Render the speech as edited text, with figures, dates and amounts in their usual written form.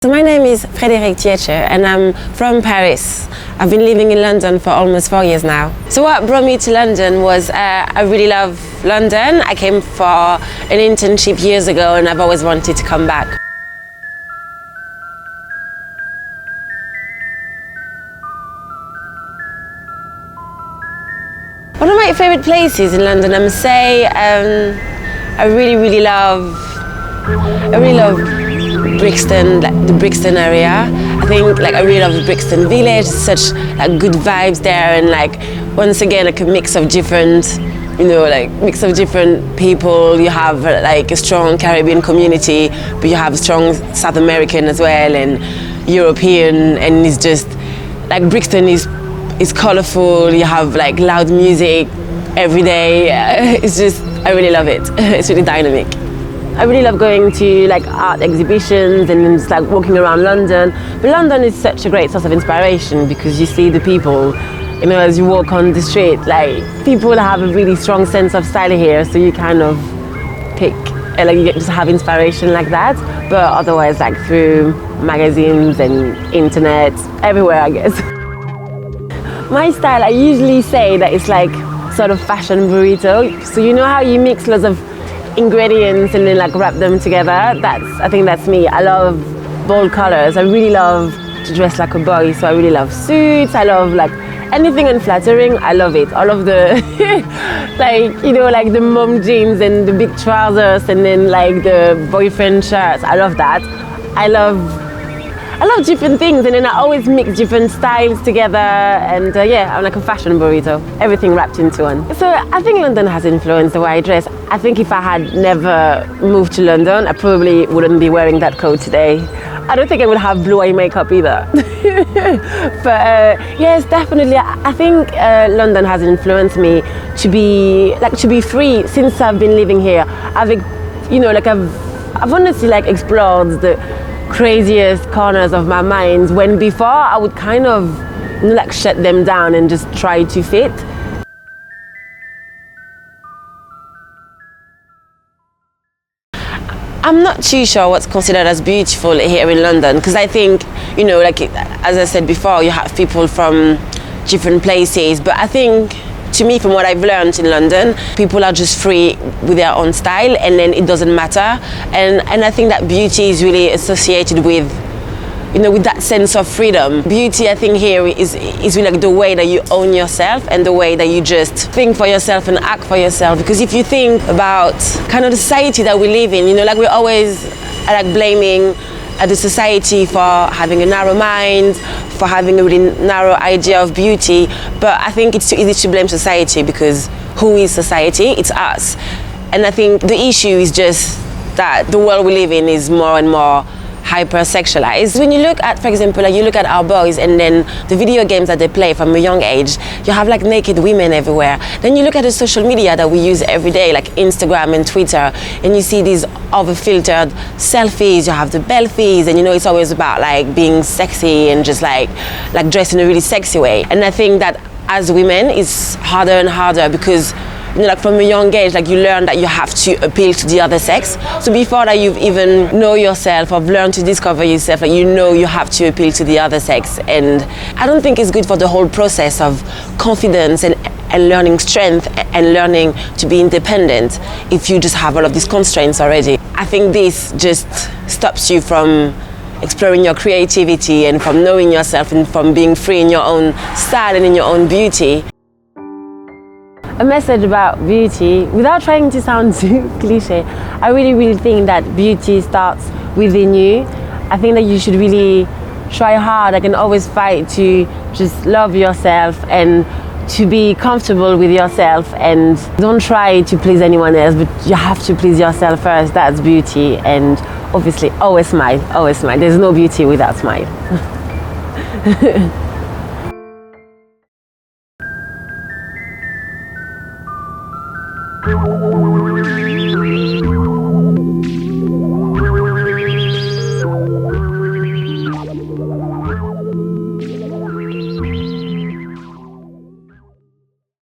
So my name is Frédérique and I'm from Paris. I've been living in London for almost 4 years now. So what brought me to London was I really love London. I came for an internship years ago and I've always wanted to come back. One of my favorite places in London, I must say, I really love Brixton, like the Brixton area. I think I really love the Brixton village. Such good vibes there, and once again a mix of different, mix of different people. You have a strong Caribbean community, but you have strong South American as well, and European, and it's just Brixton is colorful. You have loud music every day. It's just, I really love it. It's really dynamic. I really love going to art exhibitions and just walking around London. But London is such a great source of inspiration because you see the people, as you walk on the street, people have a really strong sense of style here, so you kind of pick, you get to have inspiration like that. But otherwise, through magazines and internet, everywhere, I guess. My style, I usually say that it's sort of fashion burrito. So you know how you mix lots of ingredients and then wrap them together? I think that's me. I love bold colors. I really love to dress like a boy, so I really love suits. I love anything unflattering. I love it. All of the the mom jeans and the big trousers and then the boyfriend shirts. I love that. I love different things, and then I always mix different styles together, and I'm like a fashion burrito, everything wrapped into one. So I think London has influenced the way I dress. I think if I had never moved to London, I probably wouldn't be wearing that coat today. I don't think I would have blue eye makeup either. But yes, definitely, I think London has influenced me to be free. Since I've been living here, I've honestly explored the craziest corners of my mind, when before I would kind of shut them down and just try to fit. I'm not too sure what's considered as beautiful here in London, because I think, as I said before, you have people from different places, but I think, to me, from what I've learned in London, people are just free with their own style, and then it doesn't matter. And I think that beauty is really associated with, with that sense of freedom. Beauty, I think, here is really the way that you own yourself and the way that you just think for yourself and act for yourself. Because if you think about kind of the society that we live in, we're always blaming the society for having a narrow mind, for having a really narrow idea of beauty. But I think it's too easy to blame society, because who is society? It's us. And I think the issue is just that the world we live in is more and more hyper-sexualized. When you look at, for example, you look at our boys and then the video games that they play from a young age, you have naked women everywhere. Then you look at the social media that we use every day, like Instagram and Twitter, and you see these over-filtered selfies. You have the belfies, and it's always about being sexy and just dressed in a really sexy way. And I think that as women, it's harder and harder because from a young age, you learn that you have to appeal to the other sex. So before that you've even know yourself or learned to discover yourself, you have to appeal to the other sex. And I don't think it's good for the whole process of confidence and learning strength and learning to be independent if you just have all of these constraints already. I think this just stops you from exploring your creativity and from knowing yourself and from being free in your own style and in your own beauty. A message about beauty, without trying to sound too cliche, I really think that beauty starts within you. I think that you should really try hard, and always fight to just love yourself and to be comfortable with yourself, and don't try to please anyone else, but you have to please yourself first. That's beauty. And obviously, always smile, always smile. There's no beauty without smile.